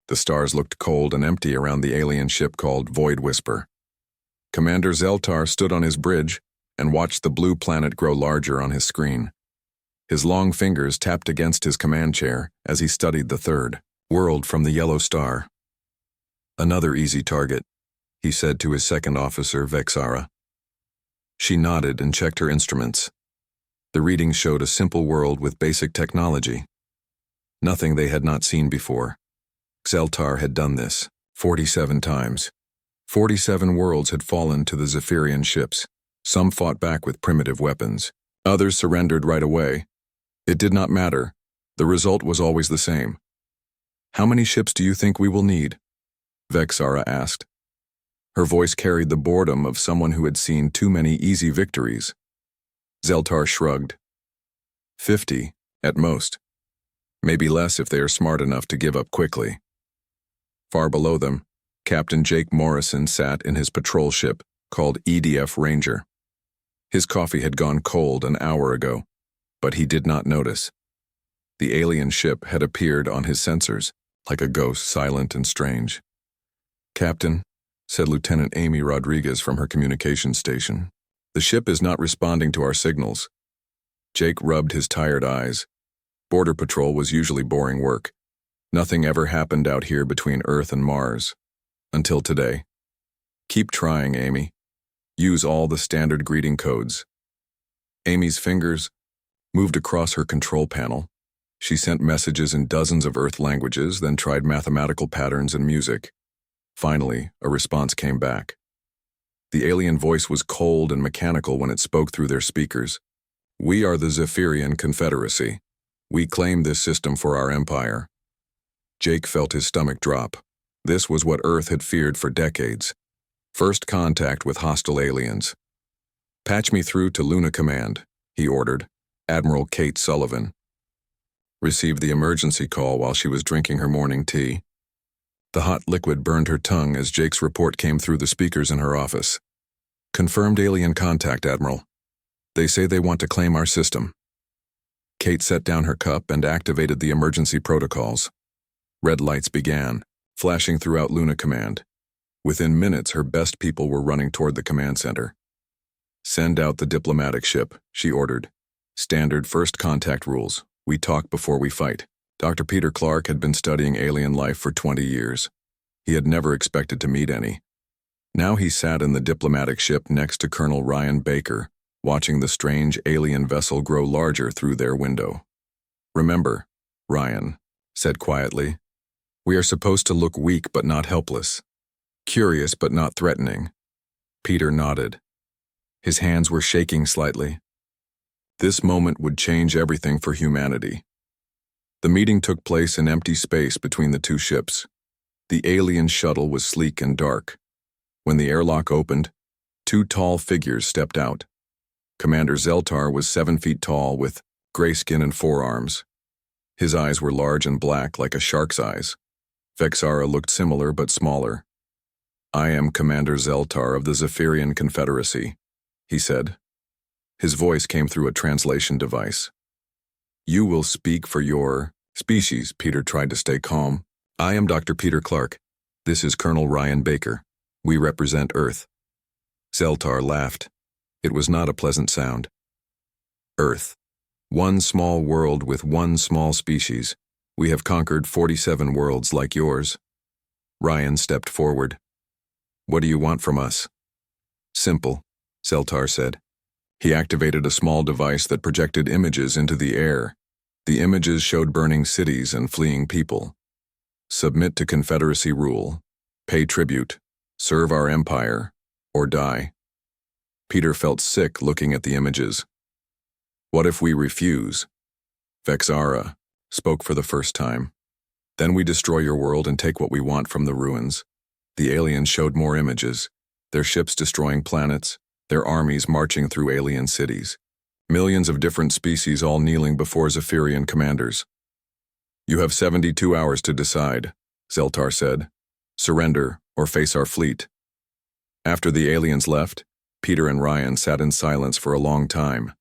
The stars looked cold and empty around the alien ship called Void Whisper. Commander Zeltar stood on his bridge and watched the blue planet grow larger on his screen. His long fingers tapped against his command chair as he studied the third world from the yellow star. "Another easy target," he said to his second officer, Vexara. She nodded and checked her instruments. The readings showed a simple world with basic technology. Nothing they had not seen before. Zeltar had done this 47 times. 47 worlds had fallen to the Zephyrian ships. Some fought back with primitive weapons. Others surrendered right away. It did not matter. The result was always the same. "How many ships do you think we will need?" Vexara asked. Her voice carried the boredom of someone who had seen too many easy victories. Zeltar shrugged. 50, at most. Maybe less if they are smart enough to give up quickly. Far below them, Captain Jake Morrison sat in his patrol ship called EDF Ranger. His coffee had gone cold an hour ago, but he did not notice. The alien ship had appeared on his sensors, like a ghost, silent and strange. "Captain," said Lieutenant Amy Rodriguez from her communications station, "the ship is not responding to our signals." Jake rubbed his tired eyes. Border patrol was usually boring work. Nothing ever happened out here between Earth and Mars. Until today. "Keep trying, Amy. Use all the standard greeting codes." Amy's fingers moved across her control panel. She sent messages in dozens of Earth languages, then tried mathematical patterns and music. Finally, a response came back. The alien voice was cold and mechanical when it spoke through their speakers. "We are the Zephyrian Confederacy. We claim this system for our empire." Jake felt his stomach drop. This was what Earth had feared for decades. First contact with hostile aliens. "Patch me through to Luna Command," he ordered. Admiral Kate Sullivan received the emergency call while she was drinking her morning tea. The hot liquid burned her tongue as Jake's report came through the speakers in her office. "Confirmed alien contact, Admiral. They say they want to claim our system." Kate set down her cup and activated the emergency protocols. Red lights began, flashing throughout Luna Command. Within minutes, her best people were running toward the command center. "Send out the diplomatic ship," she ordered. "Standard first contact rules. We talk before we fight." Dr. Peter Clark had been studying alien life for 20 years. He had never expected to meet any. Now he sat in the diplomatic ship next to Colonel Ryan Baker, watching the strange alien vessel grow larger through their window. "Remember," Ryan said quietly, "we are supposed to look weak but not helpless. Curious but not threatening." Peter nodded. His hands were shaking slightly. This moment would change everything for humanity. The meeting took place in empty space between the two ships. The alien shuttle was sleek and dark. When the airlock opened, two tall figures stepped out. Commander Zeltar was 7 feet tall with gray skin and forearms. His eyes were large and black like a shark's eyes. Vexara looked similar but smaller. "I am Commander Zeltar of the Zephyrian Confederacy," he said. His voice came through a translation device. "You will speak for your species," Peter tried to stay calm. "I am Dr. Peter Clark. This is Colonel Ryan Baker. We represent Earth." Zeltar laughed. It was not a pleasant sound. "Earth. One small world with one small species. We have conquered 47 worlds like yours." Ryan stepped forward. "What do you want from us?" "Simple," Zeltar said. He activated a small device that projected images into the air. The images showed burning cities and fleeing people. "Submit to Confederacy rule. Pay tribute. Serve our empire. Or die." Peter felt sick looking at the images. "What if we refuse?" Vexara spoke for the first time. "Then we destroy your world and take what we want from the ruins." The aliens showed more images. Their ships destroying planets, their armies marching through alien cities. Millions of different species all kneeling before Zephyrian commanders. "You have 72 hours to decide," Zeltar said. "Surrender or face our fleet." After the aliens left, Peter and Ryan sat in silence for a long time.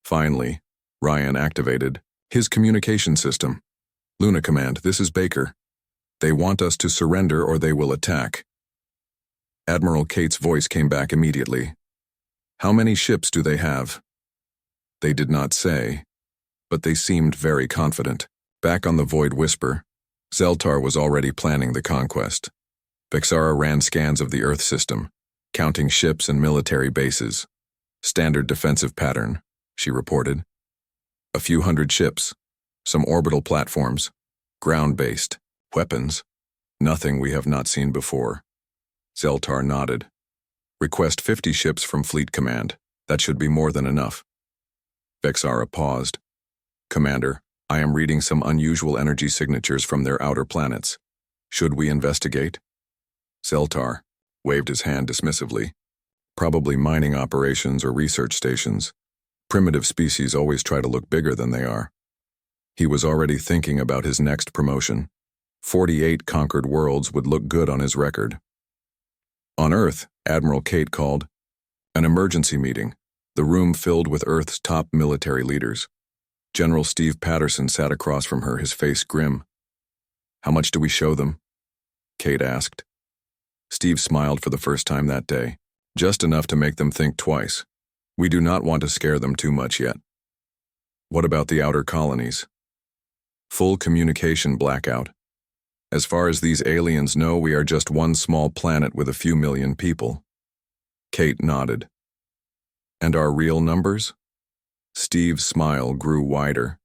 Finally, Ryan activated his communication system. "Luna Command, this is Baker. They want us to surrender or they will attack. Admiral Kate's voice came back immediately. How many ships do they have? They did not say, but they seemed very confident. Back on the Void Whisper, Zeltar was already planning the conquest. Vexara ran scans of the Earth system, counting ships and military bases. Standard defensive pattern, she reported. A few hundred ships, some orbital platforms, ground-based, weapons, nothing we have not seen before. Zeltar nodded. Request 50 ships from Fleet Command. That should be more than enough. Vexara paused. Commander, I am reading some unusual energy signatures from their outer planets. Should we investigate? Zeltar waved his hand dismissively. Probably mining operations or research stations. Primitive species always try to look bigger than they are. He was already thinking about his next promotion. 48 conquered worlds would look good on his record. On Earth, Admiral Kate called. An emergency meeting. The room filled with Earth's top military leaders. General Steve Patterson sat across from her, his face grim. How much do we show them? Kate asked. Steve smiled for the first time that day. Just enough to make them think twice. We do not want to scare them too much yet. What about the outer colonies? Full communication blackout. As far as these aliens know, we are just one small planet with a few million people. Kate nodded. And our real numbers? Steve's smile grew wider.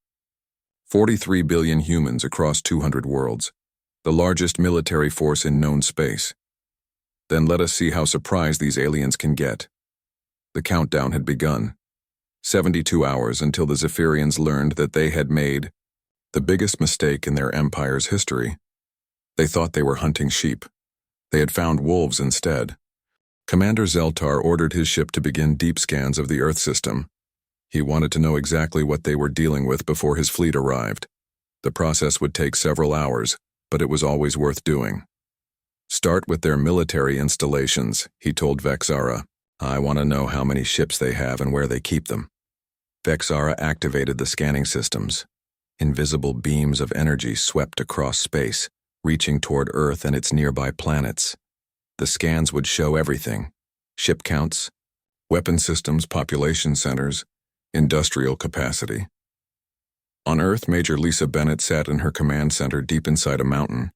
43 billion humans across 200 worlds, the largest military force in known space. Then let us see how surprised these aliens can get. The countdown had begun. 72 hours until the Zephyrians learned that they had made the biggest mistake in their empire's history. They thought they were hunting sheep. They had found wolves instead. Commander Zeltar ordered his ship to begin deep scans of the Earth system. He wanted to know exactly what they were dealing with before his fleet arrived. The process would take several hours, but it was always worth doing. Start with their military installations, he told Vexara. I want to know how many ships they have and where they keep them. Vexara activated the scanning systems. Invisible beams of energy swept across space, reaching toward Earth and its nearby planets. The scans would show everything: ship counts, weapon systems, population centers, industrial capacity. On Earth, Major Lisa Bennett sat in her command center deep inside a mountain.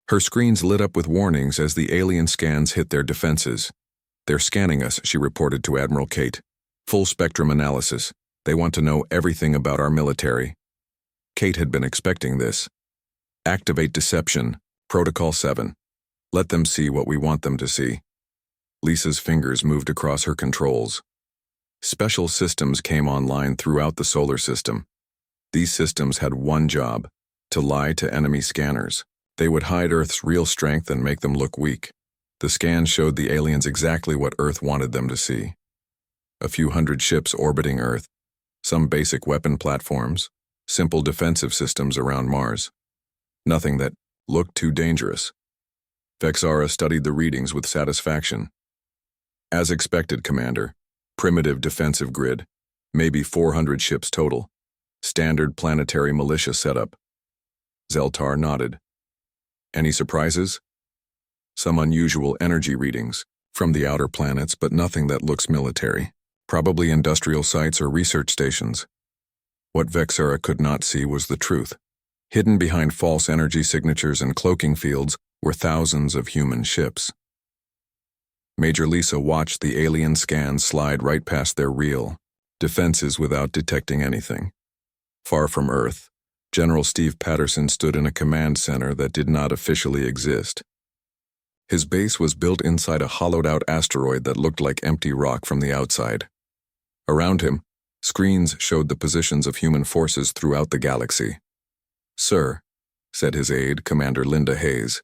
Her screens lit up with warnings as the alien scans hit their defenses. They're scanning us, she reported to Admiral Kate. Full spectrum analysis. They want to know everything about our military. Kate had been expecting this. Activate deception. Protocol 7. Let them see what we want them to see. Lisa's fingers moved across her controls. Special systems came online throughout the solar system. These systems had one job: to lie to enemy scanners. They would hide Earth's real strength and make them look weak. The scans showed the aliens exactly what Earth wanted them to see. A few hundred ships orbiting Earth, some basic weapon platforms, simple defensive systems around Mars. Nothing that looked too dangerous. Vexara studied the readings with satisfaction. As expected, Commander. Primitive defensive grid. Maybe 400 ships total. Standard planetary militia setup. Zeltar nodded. Any surprises? Some unusual energy readings from the outer planets, but nothing that looks military. Probably industrial sites or research stations. What Vexara could not see was the truth. Hidden behind false energy signatures and cloaking fields were thousands of human ships. Major Lisa watched the alien scans slide right past their real defenses without detecting anything. Far from Earth, General Steve Patterson stood in a command center that did not officially exist. His base was built inside a hollowed-out asteroid that looked like empty rock from the outside. Around him, screens showed the positions of human forces throughout the galaxy. Sir, said his aide, Commander Linda Hayes.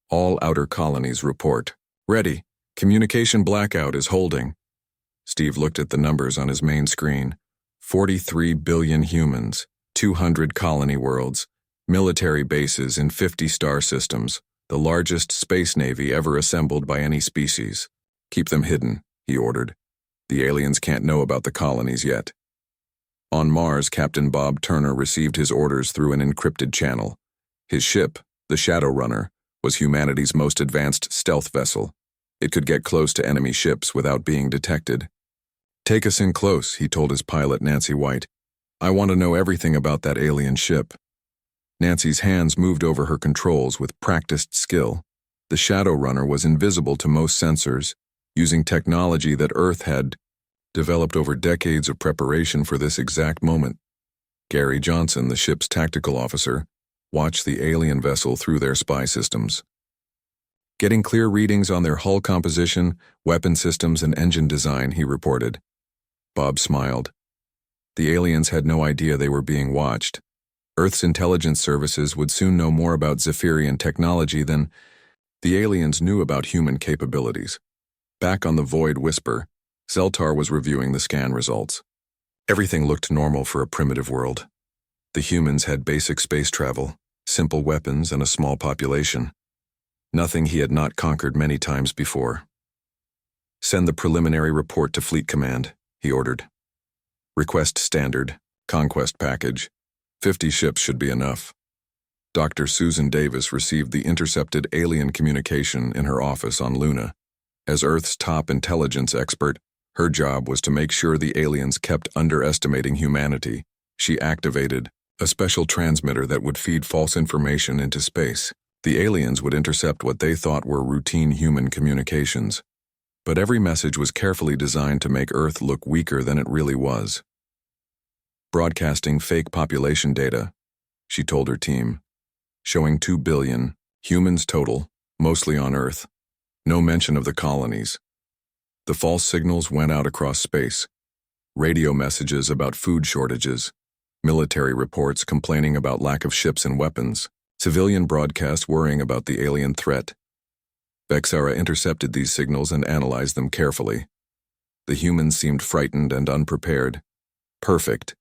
All outer colonies report. Ready. Communication blackout is holding. Steve looked at the numbers on his main screen. 43 billion humans, 200 colony worlds, military bases in 50 star systems, the largest space navy ever assembled by any species. Keep them hidden, he ordered. The aliens can't know about the colonies yet. On Mars, Captain Bob Turner received his orders through an encrypted channel. His ship, The Shadow Runner was humanity's most advanced stealth vessel. It could get close to enemy ships without being detected. "Take us in close," he told his pilot, Nancy White. "I want to know everything about that alien ship." Nancy's hands moved over her controls with practiced skill. The Shadow Runner was invisible to most sensors, using technology that Earth had developed over decades of preparation for this exact moment. Gary Johnson, the ship's tactical officer, watched the alien vessel through their spy systems. "Getting clear readings on their hull composition, weapon systems, and engine design," he reported. Bob smiled. The aliens had no idea they were being watched. Earth's intelligence services would soon know more about Zephyrian technology than the aliens knew about human capabilities. Back on the Void Whisper, Zeltar was reviewing the scan results. Everything looked normal for a primitive world. The humans had basic space travel, simple weapons, and a small population. Nothing he had not conquered many times before. "Send the preliminary report to Fleet Command," he ordered. "Request standard, conquest package. 50 ships should be enough." Dr. Susan Davis received the intercepted alien communication in her office on Luna. As Earth's top intelligence expert, her job was to make sure the aliens kept underestimating humanity. She activated a special transmitter that would feed false information into space. The aliens would intercept what they thought were routine human communications. But every message was carefully designed to make Earth look weaker than it really was. "Broadcasting fake population data," she told her team, "showing 2 billion humans total, mostly on Earth. No mention of the colonies." The false signals went out across space. Radio messages about food shortages, military reports complaining about lack of ships and weapons, civilian broadcasts worrying about the alien threat. Vexara intercepted these signals and analyzed them carefully. The humans seemed frightened and unprepared. "Perfect.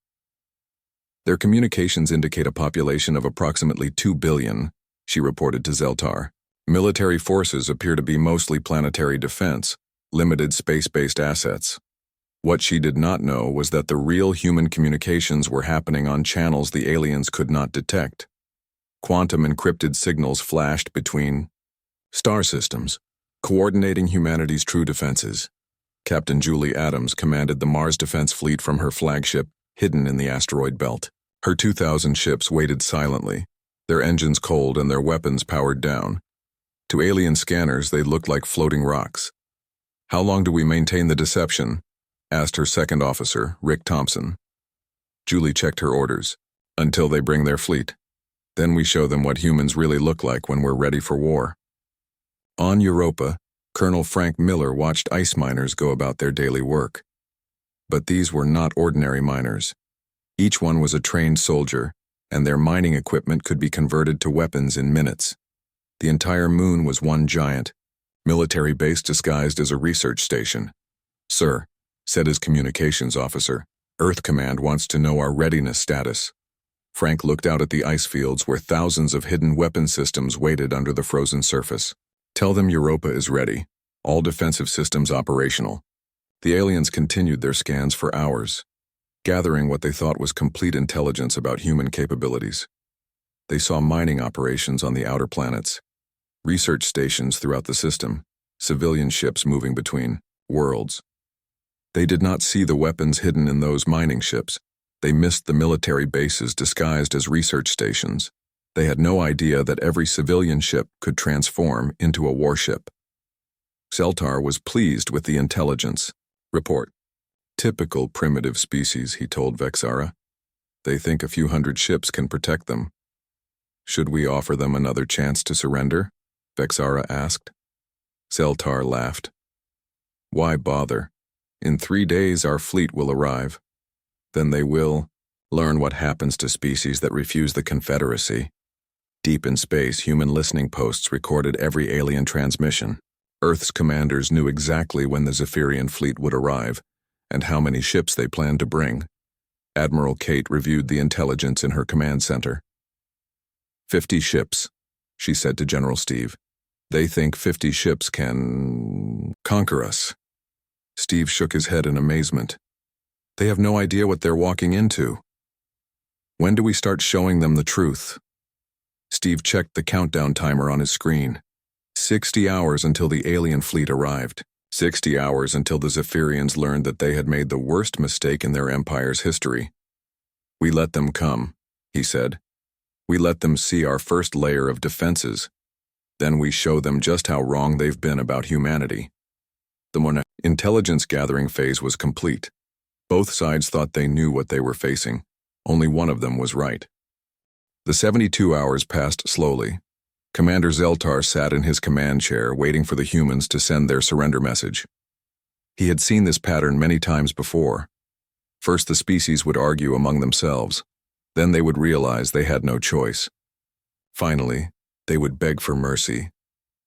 Their communications indicate a population of approximately 2 billion, she reported to Zeltar. "Military forces appear to be mostly planetary defense, limited space-based assets." What she did not know was that the real human communications were happening on channels the aliens could not detect. Quantum encrypted signals flashed between star systems, coordinating humanity's true defenses. Captain Julie Adams commanded the Mars Defense Fleet from her flagship, hidden in the asteroid belt. Her 2,000 ships waited silently, their engines cold and their weapons powered down. To alien scanners, they looked like floating rocks. "How long do we maintain the deception?" asked her second officer, Rick Thompson. Julie checked her orders. "Until they bring their fleet. Then we show them what humans really look like when we're ready for war." On Europa, Colonel Frank Miller watched ice miners go about their daily work. But these were not ordinary miners. Each one was a trained soldier, and their mining equipment could be converted to weapons in minutes. The entire moon was one giant military base disguised as a research station. "Sir," said his communications officer, "Earth Command wants to know our readiness status." Frank looked out at the ice fields where thousands of hidden weapon systems waited under the frozen surface. "Tell them Europa is ready. All defensive systems operational." The aliens continued their scans for hours, gathering what they thought was complete intelligence about human capabilities. They saw mining operations on the outer planets, research stations throughout the system, civilian ships moving between worlds. They did not see the weapons hidden in those mining ships. They missed the military bases disguised as research stations. They had no idea that every civilian ship could transform into a warship. Zeltar was pleased with the intelligence report. "Typical primitive species," he told Vexara. "They think a few hundred ships can protect them." "Should we offer them another chance to surrender?" Vexara asked. Zeltar laughed. "Why bother? In 3 days our fleet will arrive. Then they will learn what happens to species that refuse the Confederacy." Deep in space, human listening posts recorded every alien transmission. Earth's commanders knew exactly when the Zephyrian fleet would arrive, and how many ships they planned to bring. Admiral Kate reviewed the intelligence in her command center. 50 ships, she said to General Steve. "They think 50 ships can conquer us." Steve shook his head in amazement. "They have no idea what they're walking into. When do we start showing them the truth?" Steve checked the countdown timer on his screen. 60 hours until the alien fleet arrived. 60 hours until the Zephyrians learned that they had made the worst mistake in their empire's history. "We let them come," he said. "We let them see our first layer of defenses. Then we show them just how wrong they've been about humanity." The intelligence gathering phase was complete. Both sides thought they knew what they were facing. Only one of them was right. The 72 hours passed slowly. Commander Zeltar sat in his command chair waiting for the humans to send their surrender message. He had seen this pattern many times before. First, the species would argue among themselves. Then they would realize they had no choice. Finally, they would beg for mercy.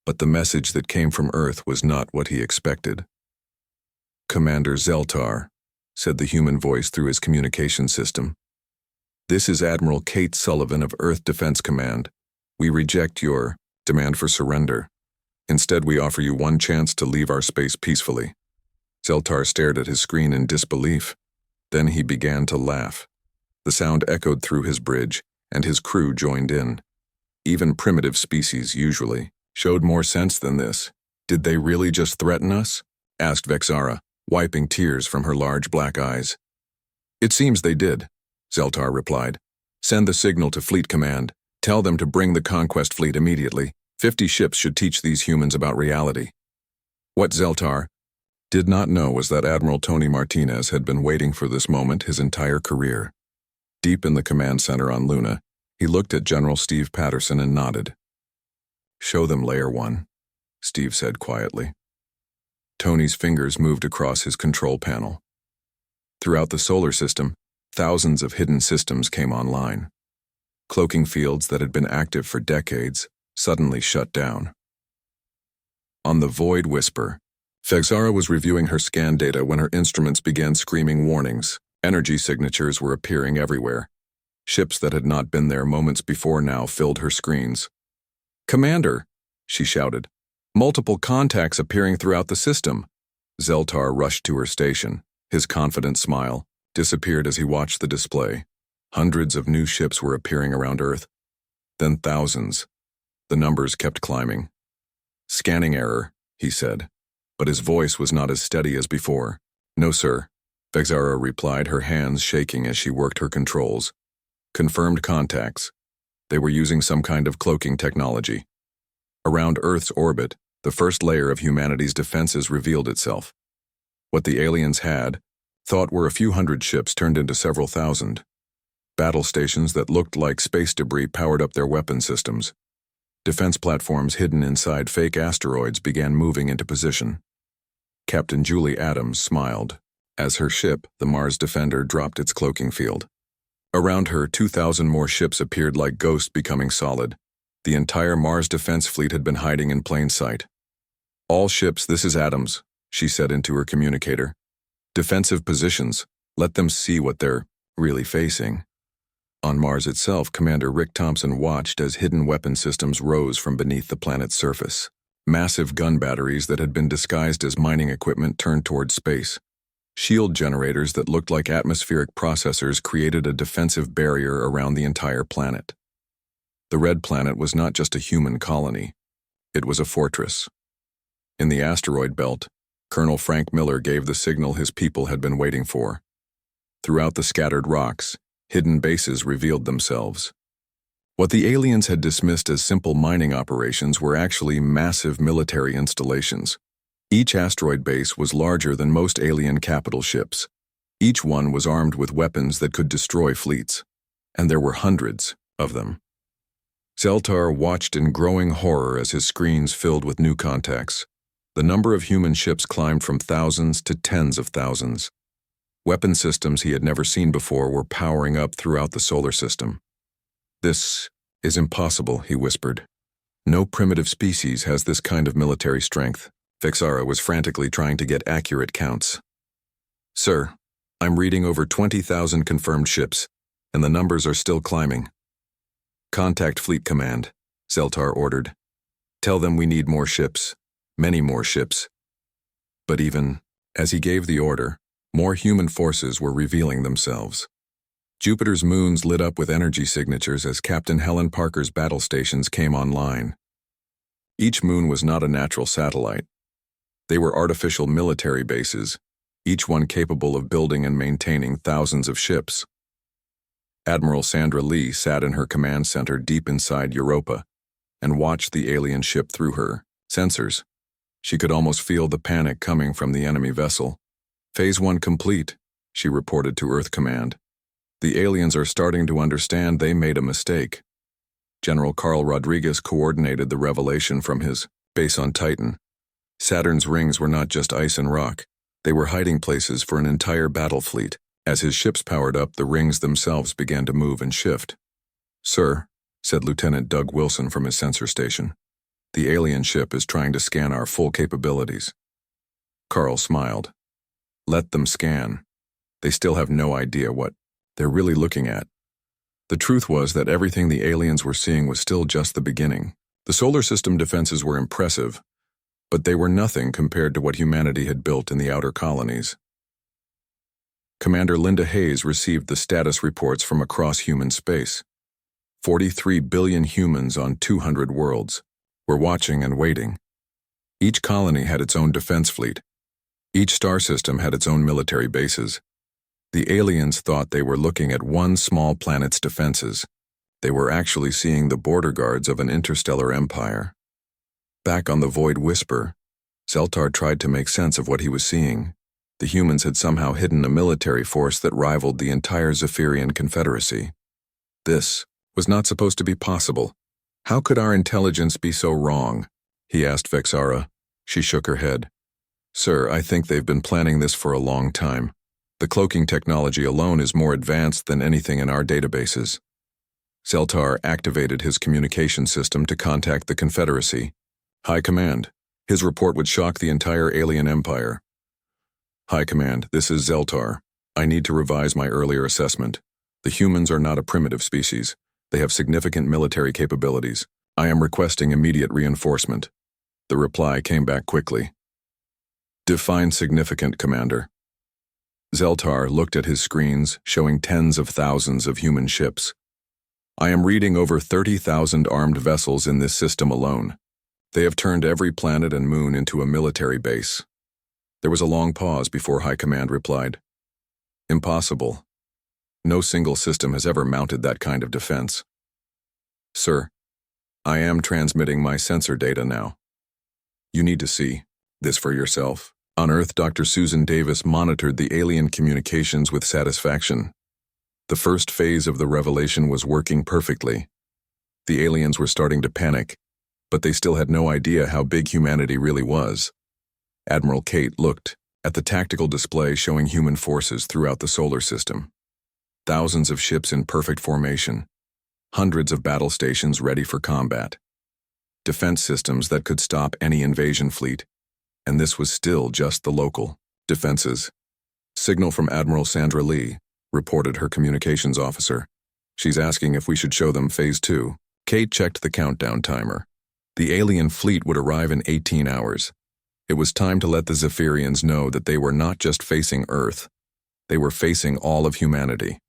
But the message that came from Earth was not what he expected. "Commander Zeltar," said the human voice through his communication system. "This is Admiral Kate Sullivan of Earth Defense Command. We reject your demand for surrender. Instead, we offer you one chance to leave our space peacefully." Zeltar stared at his screen in disbelief. Then he began to laugh. The sound echoed through his bridge, and his crew joined in. Even primitive species usually showed more sense than this. "Did they really just threaten us?" asked Vexara, wiping tears from her large black eyes. "It seems they did," Zeltar replied. "Send the signal to Fleet Command. Tell them to bring the Conquest Fleet immediately. 50 ships should teach these humans about reality." What Zeltar did not know was that Admiral Tony Martinez had been waiting for this moment his entire career. Deep in the command center on Luna, he looked at General Steve Patterson and nodded. "Show them Layer 1, Steve said quietly. Tony's fingers moved across his control panel. Throughout the solar system, thousands of hidden systems came online. Cloaking fields that had been active for decades suddenly shut down. On the Void Whisper, Vexara was reviewing her scan data when her instruments began screaming warnings. Energy signatures were appearing everywhere. Ships that had not been there moments before now filled her screens. "Commander," she shouted. "Multiple contacts appearing throughout the system." Zeltar rushed to her station. His confident smile disappeared as he watched the display. Hundreds of new ships were appearing around Earth. Then thousands. The numbers kept climbing. "Scanning error," he said, but his voice was not as steady as before. "No, sir," Vexara replied, her hands shaking as she worked her controls. "Confirmed contacts. They were using some kind of cloaking technology." Around Earth's orbit, the first layer of humanity's defenses revealed itself. What the aliens had thought were a few hundred ships turned into several thousand. Battle stations that looked like space debris powered up their weapon systems. Defense platforms hidden inside fake asteroids began moving into position. Captain Julie Adams smiled as her ship, the Mars Defender, dropped its cloaking field. Around her, 2,000 more ships appeared like ghosts becoming solid. The entire Mars defense fleet had been hiding in plain sight. "All ships, this is Adams," she said into her communicator. "Defensive positions. Let them see what they're really facing." On Mars itself, Commander Rick Thompson watched as hidden weapon systems rose from beneath the planet's surface. Massive gun batteries that had been disguised as mining equipment turned toward space. Shield generators that looked like atmospheric processors created a defensive barrier around the entire planet. The Red Planet was not just a human colony. It was a fortress. In the asteroid belt, Colonel Frank Miller gave the signal his people had been waiting for. Throughout the scattered rocks, hidden bases revealed themselves. What the aliens had dismissed as simple mining operations were actually massive military installations. Each asteroid base was larger than most alien capital ships. Each one was armed with weapons that could destroy fleets, and there were hundreds of them. Zeltar watched in growing horror as his screens filled with new contacts. The number of human ships climbed from thousands to tens of thousands. Weapon systems he had never seen before were powering up throughout the solar system. "This is impossible," he whispered. "No primitive species has this kind of military strength." Vexara was frantically trying to get accurate counts. "Sir, I'm reading over 20,000 confirmed ships, and the numbers are still climbing." "Contact Fleet Command," Zeltar ordered. "Tell them we need more ships, many more ships." But even as he gave the order, more human forces were revealing themselves. Jupiter's moons lit up with energy signatures as Captain Helen Parker's battle stations came online. Each moon was not a natural satellite. They were artificial military bases, each one capable of building and maintaining thousands of ships. Admiral Sandra Lee sat in her command center deep inside Europa and watched the alien ship through her sensors. She could almost feel the panic coming from the enemy vessel. Phase 1 complete, she reported to Earth Command. The aliens are starting to understand they made a mistake. General Carl Rodriguez coordinated the revelation from his base on Titan. Saturn's rings were not just ice and rock. They were hiding places for an entire battle fleet. As his ships powered up, the rings themselves began to move and shift. "Sir," said Lieutenant Doug Wilson from his sensor station, "the alien ship is trying to scan our full capabilities." Carl smiled. "Let them scan. They still have no idea what they're really looking at." The truth was that everything the aliens were seeing was still just the beginning. The solar system defenses were impressive, but they were nothing compared to what humanity had built in the outer colonies. Commander Linda Hayes received the status reports from across human space. 43 billion humans on 200 worlds were watching and waiting. Each colony had its own defense fleet. Each star system had its own military bases. The aliens thought they were looking at one small planet's defenses. They were actually seeing the border guards of an interstellar empire. Back on the Void Whisper, Zeltar tried to make sense of what he was seeing. The humans had somehow hidden a military force that rivaled the entire Zephyrian Confederacy. This was not supposed to be possible. "How could our intelligence be so wrong?" he asked Vexara. She shook her head. "Sir, I think they've been planning this for a long time. The cloaking technology alone is more advanced than anything in our databases." Zeltar activated his communication system to contact the Confederacy. "High Command." His report would shock the entire alien empire. "High Command, this is Zeltar. I need to revise my earlier assessment. The humans are not a primitive species. They have significant military capabilities. I am requesting immediate reinforcement." The reply came back quickly. "Define significant, Commander." Zeltar looked at his screens, showing tens of thousands of human ships. "I am reading over 30,000 armed vessels in this system alone. They have turned every planet and moon into a military base." There was a long pause before High Command replied. "Impossible. No single system has ever mounted that kind of defense." "Sir, I am transmitting my sensor data now. You need to see this for yourself." On Earth, Dr. Susan Davis monitored the alien communications with satisfaction. The first phase of the revelation was working perfectly. The aliens were starting to panic, but they still had no idea how big humanity really was. Admiral Kate looked at the tactical display showing human forces throughout the solar system. Thousands of ships in perfect formation, hundreds of battle stations ready for combat, defense systems that could stop any invasion fleet, and this was still just the local defenses. "Signal from Admiral Sandra Lee," reported her communications officer. "She's asking if we should show them Phase 2. Kate checked the countdown timer. The alien fleet would arrive in 18 hours. It was time to let the Zephyrians know that they were not just facing Earth. They were facing all of humanity.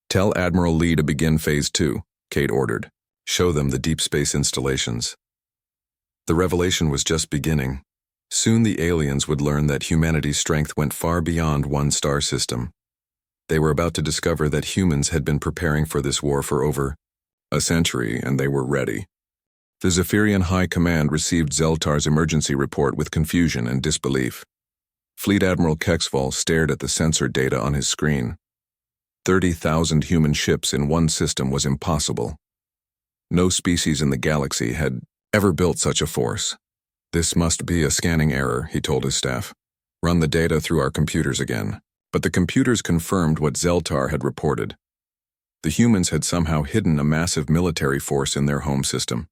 "Tell Admiral Lee to begin Phase 2, Kate ordered. "Show them the deep space installations." The revelation was just beginning. Soon the aliens would learn that humanity's strength went far beyond one star system. They were about to discover that humans had been preparing for this war for over a century, and they were ready. The Zephyrian High Command received Zeltar's emergency report with confusion and disbelief. Fleet Admiral Kexval stared at the sensor data on his screen. 30,000 human ships in one system was impossible. No species in the galaxy had ever built such a force. "This must be a scanning error," he told his staff. "Run the data through our computers again." But the computers confirmed what Zeltar had reported. The humans had somehow hidden a massive military force in their home system.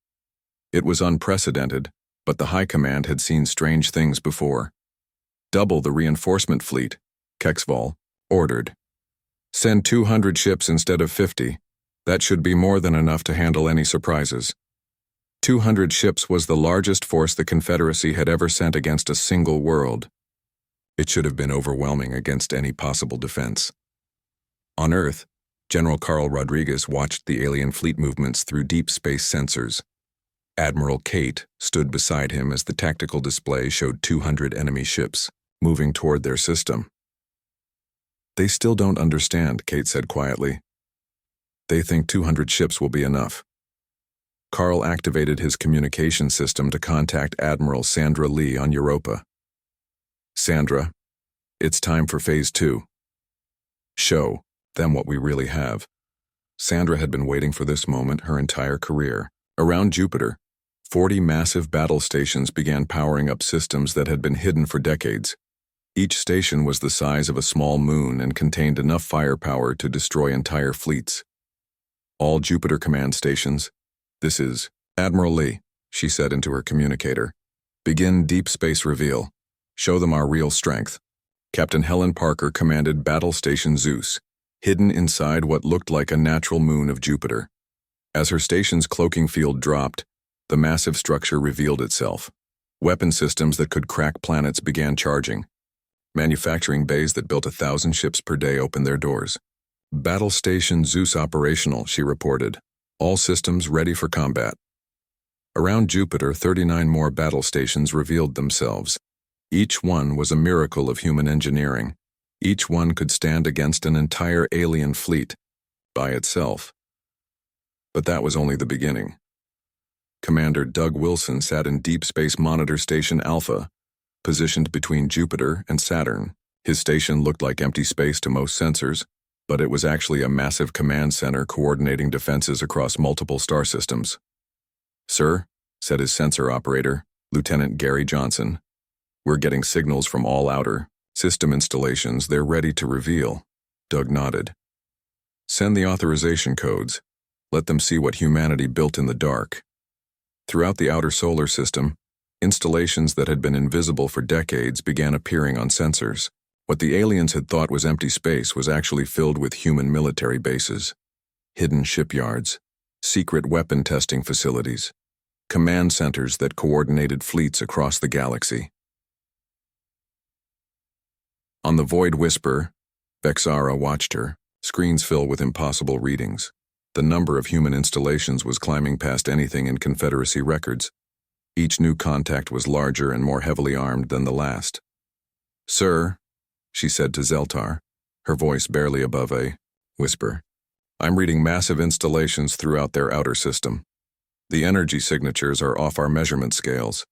It was unprecedented, but the High Command had seen strange things before. "Double the reinforcement fleet," Kexval ordered. "Send 200 ships instead of 50. That should be more than enough to handle any surprises." 200 ships was the largest force the Confederacy had ever sent against a single world. It should have been overwhelming against any possible defense. On Earth, General Carl Rodriguez watched the alien fleet movements through deep space sensors. Admiral Kate stood beside him as the tactical display showed 200 enemy ships moving toward their system. "They still don't understand," Kate said quietly. "They think 200 ships will be enough." Carl activated his communication system to contact Admiral Sandra Lee on Europa. "Sandra, it's time for Phase 2. Show them what we really have." Sandra had been waiting for this moment her entire career. Around Jupiter, 40 massive battle stations began powering up systems that had been hidden for decades. Each station was the size of a small moon and contained enough firepower to destroy entire fleets. "All Jupiter command stations, this is Admiral Lee," she said into her communicator. "Begin deep space reveal. Show them our real strength." Captain Helen Parker commanded Battle Station Zeus, hidden inside what looked like a natural moon of Jupiter. As her station's cloaking field dropped, the massive structure revealed itself. Weapon systems that could crack planets began charging. Manufacturing bays that built 1,000 ships per day opened their doors. "Battle Station Zeus operational," she reported. "All systems ready for combat." Around Jupiter, 39 more battle stations revealed themselves. Each one was a miracle of human engineering. Each one could stand against an entire alien fleet by itself. But that was only the beginning. Commander Doug Wilson sat in Deep Space Monitor Station Alpha, positioned between Jupiter and Saturn. His station looked like empty space to most sensors, but it was actually a massive command center coordinating defenses across multiple star systems. "Sir," said his sensor operator, Lieutenant Gary Johnson, "we're getting signals from all outer system installations. They're ready to reveal." Doug nodded. "Send the authorization codes. Let them see what humanity built in the dark." Throughout the outer solar system, installations that had been invisible for decades began appearing on sensors. What the aliens had thought was empty space was actually filled with human military bases, hidden shipyards, secret weapon testing facilities, command centers that coordinated fleets across the galaxy. On the Void Whisper, Vexara watched her, screens fill with impossible readings. The number of human installations was climbing past anything in Confederacy records. Each new contact was larger and more heavily armed than the last. "Sir," she said to Zeltar, her voice barely above a whisper, "I'm reading massive installations throughout their outer system. The energy signatures are off our measurement scales."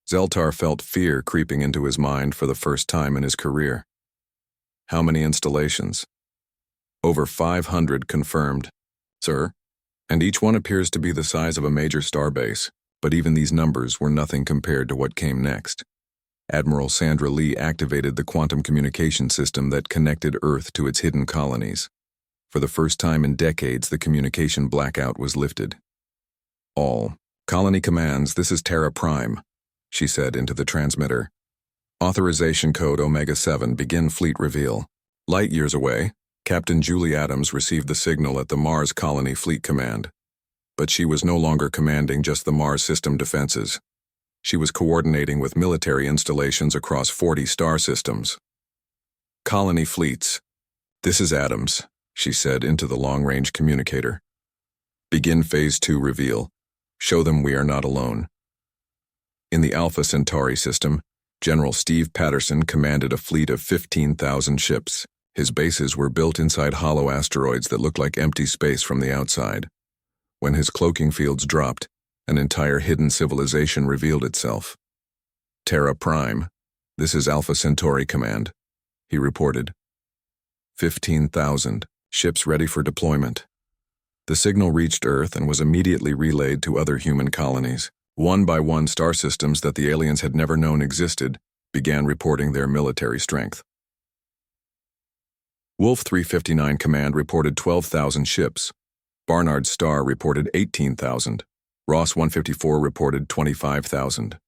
Zeltar felt fear creeping into his mind for the first time in his career. "How many installations?" "Over 500 confirmed, sir, and each one appears to be the size of a major starbase, but even these numbers were nothing compared to what came next." Admiral Sandra Lee activated the quantum communication system that connected Earth to its hidden colonies. For the first time in decades, the communication blackout was lifted. "All colony commands, this is Terra Prime," she said into the transmitter. "Authorization code Omega-7, begin fleet reveal." Light years away, Captain Julie Adams received the signal at the Mars Colony Fleet Command. But she was no longer commanding just the Mars system defenses. She was coordinating with military installations across 40 star systems. "Colony fleets, this is Adams," she said into the long-range communicator. "Begin Phase 2 reveal. Show them we are not alone." In the Alpha Centauri system, General Steve Patterson commanded a fleet of 15,000 ships. His bases were built inside hollow asteroids that looked like empty space from the outside. When his cloaking fields dropped, an entire hidden civilization revealed itself. "Terra Prime, this is Alpha Centauri Command," he reported. 15,000 ships ready for deployment. The signal reached Earth and was immediately relayed to other human colonies. One by one, star systems that the aliens had never known existed began reporting their military strength. Wolf 359 Command reported 12,000 ships. Barnard's Star reported 18,000. Ross 154 reported 25,000.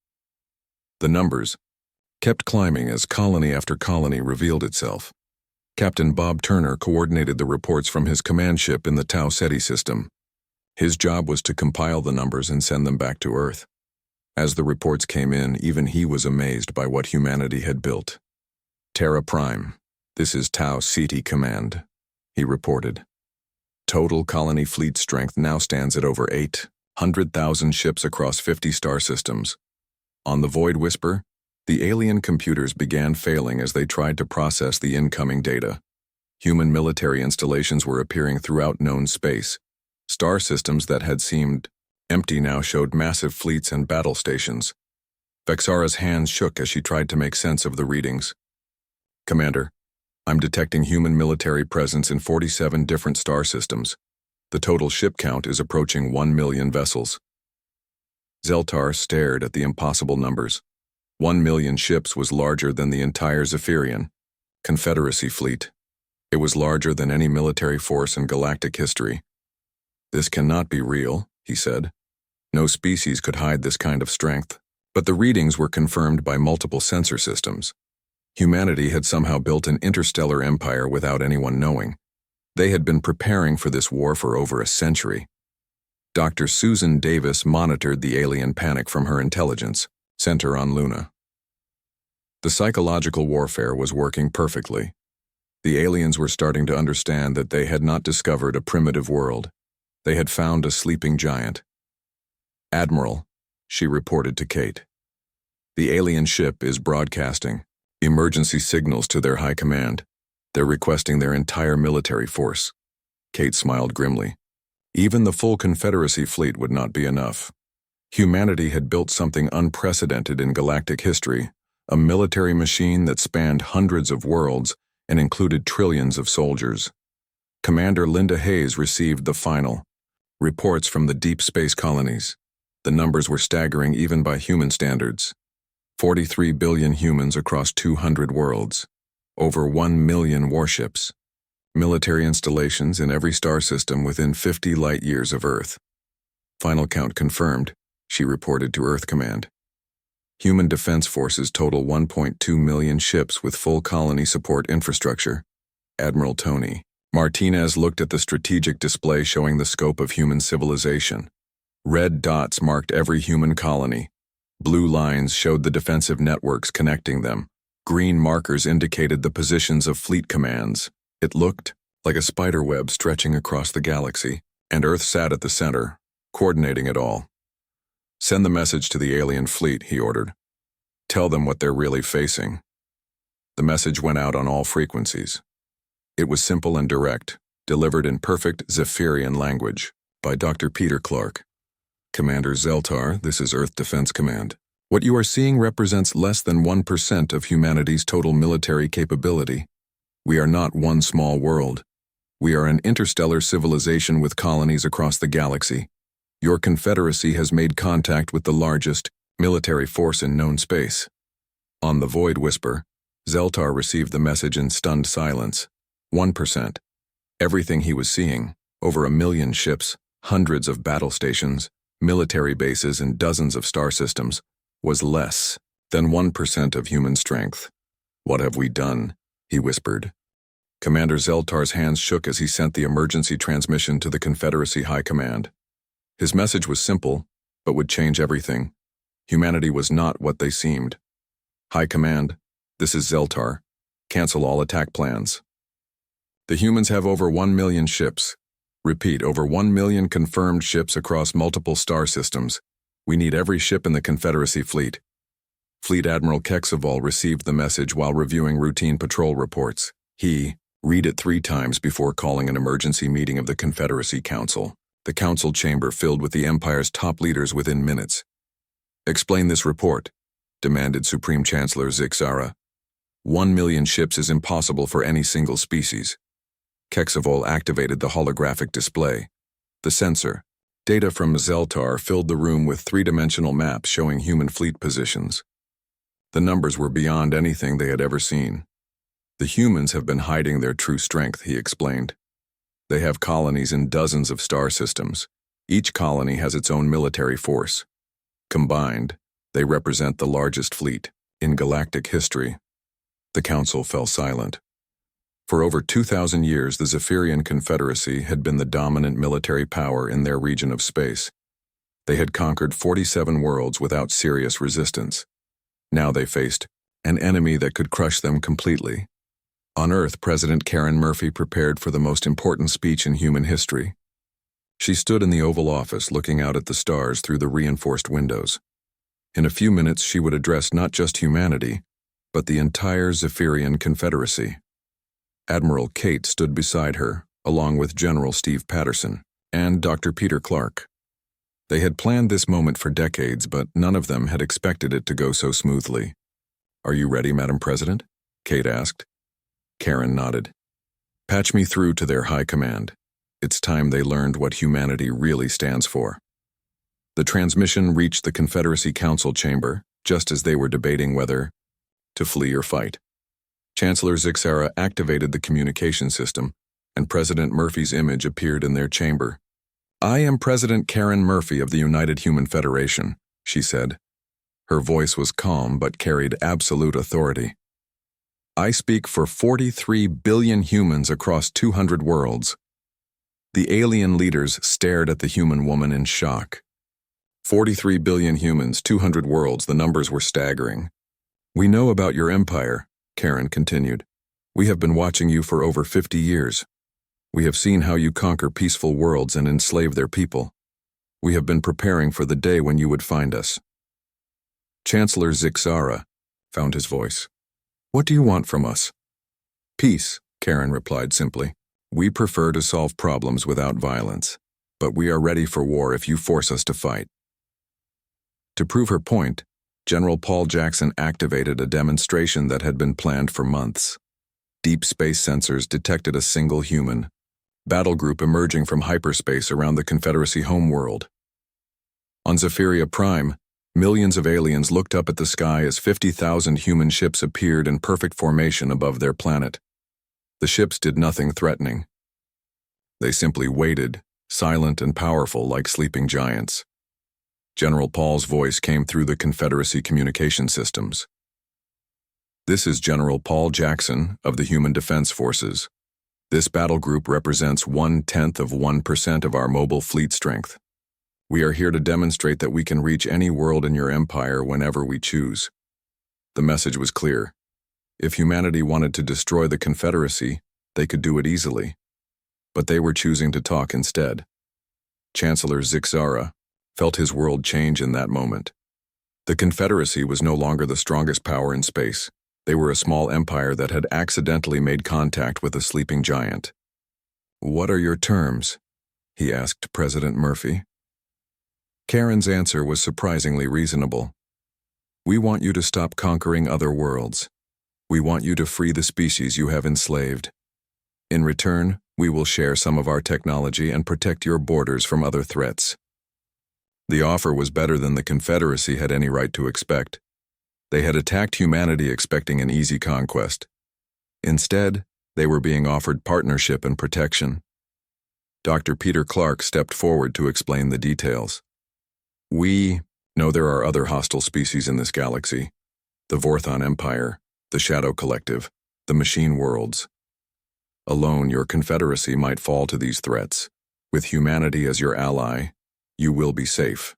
The numbers kept climbing as colony after colony revealed itself. Captain Bob Turner coordinated the reports from his command ship in the Tau Ceti system. His job was to compile the numbers and send them back to Earth. As the reports came in, even he was amazed by what humanity had built. "Terra Prime, this is Tau Ceti Command." he reported. Total colony fleet strength now stands at over 800,000 ships across 50 star systems. On the Void Whisper, the alien computers began failing as they tried to process the incoming data. Human military installations were appearing throughout known space. Star systems that had seemed empty now showed massive fleets and battle stations. Vexara's hands shook as she tried to make sense of the readings. Commander, I'm detecting human military presence in 47 different star systems. The total ship count is approaching 1 million vessels. Zeltar stared at the impossible numbers. 1 million ships was larger than the entire Zephyrian Confederacy fleet. It was larger than any military force in galactic history. This cannot be real, he said. No species could hide this kind of strength. But the readings were confirmed by multiple sensor systems. Humanity had somehow built an interstellar empire without anyone knowing. They had been preparing for this war for over a century. Dr. Susan Davis monitored the alien panic from her intelligence center on Luna. The psychological warfare was working perfectly. The aliens were starting to understand that they had not discovered a primitive world. They had found a sleeping giant. Admiral, she reported to Kate. The alien ship is broadcasting emergency signals to their high command. They're requesting their entire military force. Kate smiled grimly. Even the full Confederacy fleet would not be enough. Humanity had built something unprecedented in galactic history, a military machine that spanned hundreds of worlds and included trillions of soldiers. Commander Linda Hayes received the final reports from the deep space colonies. The numbers were staggering even by human standards. 43 billion humans across 200 worlds. Over 1 million warships. Military installations in every star system within 50 light years of Earth. Final count confirmed, she reported to Earth Command. Human defense forces total 1.2 million ships with full colony support infrastructure. Admiral Tony Martinez looked at the strategic display showing the scope of human civilization. Red dots marked every human colony. Blue lines showed the defensive networks connecting them. Green markers indicated the positions of fleet commands. It looked like a spider web stretching across the galaxy, and Earth sat at the center, coordinating it all. Send the message to the alien fleet, he ordered. Tell them what they're really facing. The message went out on all frequencies. It was simple and direct, delivered in perfect Zephyrian language, by Dr. Peter Clark. Commander Zeltar, this is Earth Defense Command. What you are seeing represents less than 1% of humanity's total military capability. We are not one small world. We are an interstellar civilization with colonies across the galaxy. Your Confederacy has made contact with the largest military force in known space. On the Void Whisper, Zeltar received the message in stunned silence. 1%. Everything he was seeing, over 1 million ships, hundreds of battle stations, military bases and dozens of star systems, was less than 1% of human strength. What have we done? He whispered. Commander Zeltar's hands shook as he sent the emergency transmission to the Confederacy High Command. His message was simple, but would change everything. Humanity was not what they seemed. High Command, this is Zeltar. Cancel all attack plans. The humans have over 1 million ships. Repeat, over 1 million confirmed ships across multiple star systems. We need every ship in the Confederacy fleet. Fleet Admiral Kexaval received the message while reviewing routine patrol reports. Read it 3 times before calling an emergency meeting of the Confederacy Council. The council chamber filled with the Empire's top leaders within minutes. Explain this report, demanded Supreme Chancellor Zixara. 1 million ships is impossible for any single species. Kexaval activated the holographic display. The sensor. Data from Zeltar filled the room with 3-dimensional maps showing human fleet positions. The numbers were beyond anything they had ever seen. The humans have been hiding their true strength, he explained. They have colonies in dozens of star systems. Each colony has its own military force. Combined, they represent the largest fleet in galactic history. The council fell silent. For over 2,000 years, the Zephyrian Confederacy had been the dominant military power in their region of space. They had conquered 47 worlds without serious resistance. Now they faced an enemy that could crush them completely. On Earth, President Karen Murphy prepared for the most important speech in human history. She stood in the Oval Office looking out at the stars through the reinforced windows. In a few minutes, she would address not just humanity, but the entire Zephyrian Confederacy. Admiral Kate stood beside her, along with General Steve Patterson and Dr. Peter Clark. They had planned this moment for decades, but none of them had expected it to go so smoothly. "Are you ready, Madam President?" Kate asked. Karen nodded. "Patch me through to their high command. It's time they learned what humanity really stands for." The transmission reached the Confederacy Council chamber just as they were debating whether to flee or fight. Chancellor Zixara activated the communication system, and President Murphy's image appeared in their chamber. "I am President Karen Murphy of the United Human Federation," she said. Her voice was calm but carried absolute authority. "I speak for 43 billion humans across 200 worlds." The alien leaders stared at the human woman in shock. 43 billion humans, 200 worlds, the numbers were staggering. "We know about your empire," Karen continued. "We have been watching you for over 50 years. We have seen how you conquer peaceful worlds and enslave their people. We have been preparing for the day when you would find us." Chancellor Zixara found his voice. "What do you want from us?" "Peace," Karen replied simply. "We prefer to solve problems without violence, but we are ready for war if you force us to fight." To prove her point, General Paul Jackson activated a demonstration that had been planned for months. Deep space sensors detected a single human battle group emerging from hyperspace around the Confederacy homeworld. On Zephyria Prime, millions of aliens looked up at the sky as 50,000 human ships appeared in perfect formation above their planet. The ships did nothing threatening. They simply waited, silent and powerful like sleeping giants. General Paul's voice came through the Confederacy communication systems. "This is General Paul Jackson of the Human Defense Forces. This battle group represents 0.1% of our mobile fleet strength. We are here to demonstrate that we can reach any world in your empire whenever we choose." The message was clear. If humanity wanted to destroy the Confederacy, they could do it easily. But they were choosing to talk instead. Chancellor Zixara felt his world change in that moment. The Confederacy was no longer the strongest power in space. They were a small empire that had accidentally made contact with a sleeping giant. "What are your terms?" he asked President Murphy. Karen's answer was surprisingly reasonable. "We want you to stop conquering other worlds. We want you to free the species you have enslaved. In return, we will share some of our technology and protect your borders from other threats." The offer was better than the Confederacy had any right to expect. They had attacked humanity expecting an easy conquest. Instead, they were being offered partnership and protection. Dr. Peter Clark stepped forward to explain the details. "We know there are other hostile species in this galaxy. The Vorthon Empire, the Shadow Collective, the Machine Worlds. Alone, your Confederacy might fall to these threats. With humanity as your ally, you will be safe."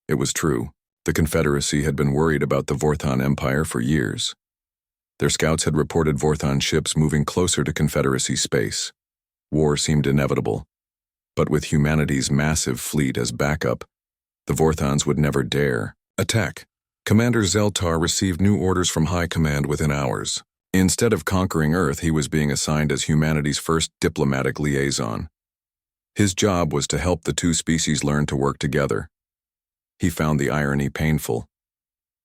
It was true. The Confederacy had been worried about the Vorthon Empire for years. Their scouts had reported Vorthon ships moving closer to Confederacy space. War seemed inevitable. But with humanity's massive fleet as backup, the Vorthons would never dare attack. Commander Zeltar received new orders from High Command within hours. Instead of conquering Earth, he was being assigned as humanity's first diplomatic liaison. His job was to help the two species learn to work together. He found the irony painful.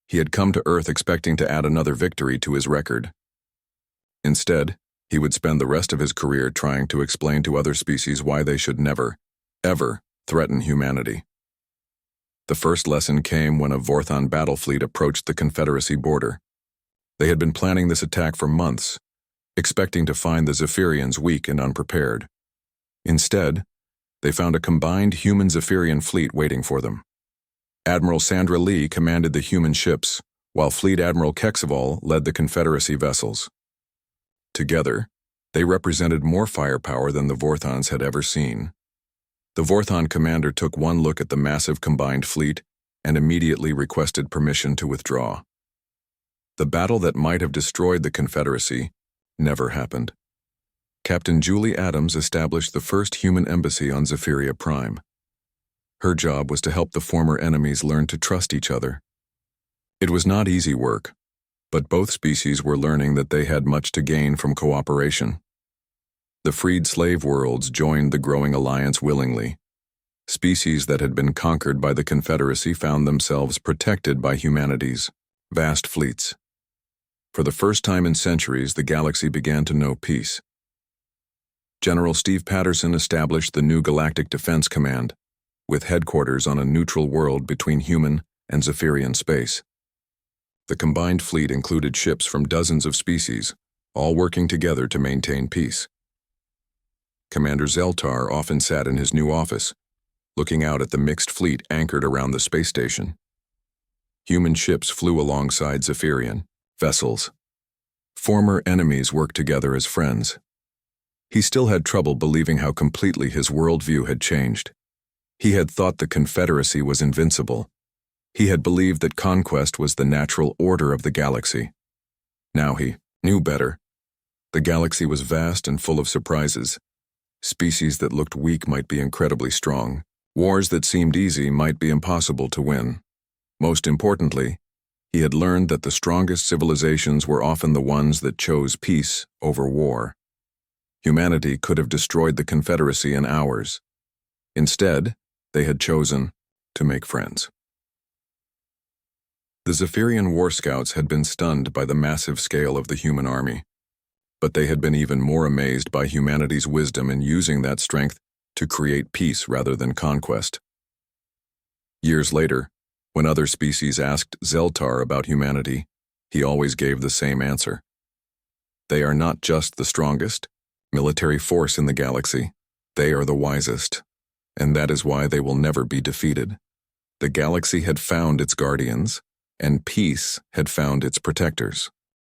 He had come to Earth expecting to add another victory to his record. Instead, he would spend the rest of his career trying to explain to other species why they should never, ever threaten humanity. The first lesson came when a Vorthon battle fleet approached the Confederacy border. They had been planning this attack for months, expecting to find the Zephyrians weak and unprepared. Instead, they found a combined human-Zephyrian fleet waiting for them. Admiral Sandra Lee commanded the human ships, while Fleet Admiral Kexaval led the Confederacy vessels. Together, they represented more firepower than the Vorthons had ever seen. The Vorthon commander took one look at the massive combined fleet and immediately requested permission to withdraw. The battle that might have destroyed the Confederacy never happened. Captain Julie Adams established the first human embassy on Zephyria Prime. Her job was to help the former enemies learn to trust each other. It was not easy work, but both species were learning that they had much to gain from cooperation. The freed slave worlds joined the growing alliance willingly. Species that had been conquered by the Confederacy found themselves protected by humanity's vast fleets. For the first time in centuries, the galaxy began to know peace. General Steve Patterson established the new Galactic Defense Command, with headquarters on a neutral world between human and Zephyrian space. The combined fleet included ships from dozens of species, all working together to maintain peace. Commander Zeltar often sat in his new office, looking out at the mixed fleet anchored around the space station. Human ships flew alongside Zephyrian vessels. Former enemies worked together as friends. He still had trouble believing how completely his worldview had changed. He had thought the Confederacy was invincible. He had believed that conquest was the natural order of the galaxy. Now he knew better. The galaxy was vast and full of surprises. Species that looked weak might be incredibly strong. Wars that seemed easy might be impossible to win. Most importantly, he had learned that the strongest civilizations were often the ones that chose peace over war. Humanity could have destroyed the Confederacy in hours. Instead, they had chosen to make friends. The Zephyrian War Scouts had been stunned by the massive scale of the human army, but they had been even more amazed by humanity's wisdom in using that strength to create peace rather than conquest. Years later, when other species asked Zeltar about humanity, he always gave the same answer. They are not just the strongest military force in the galaxy, they are the wisest, and that is why they will never be defeated. The galaxy had found its guardians, and peace had found its protectors.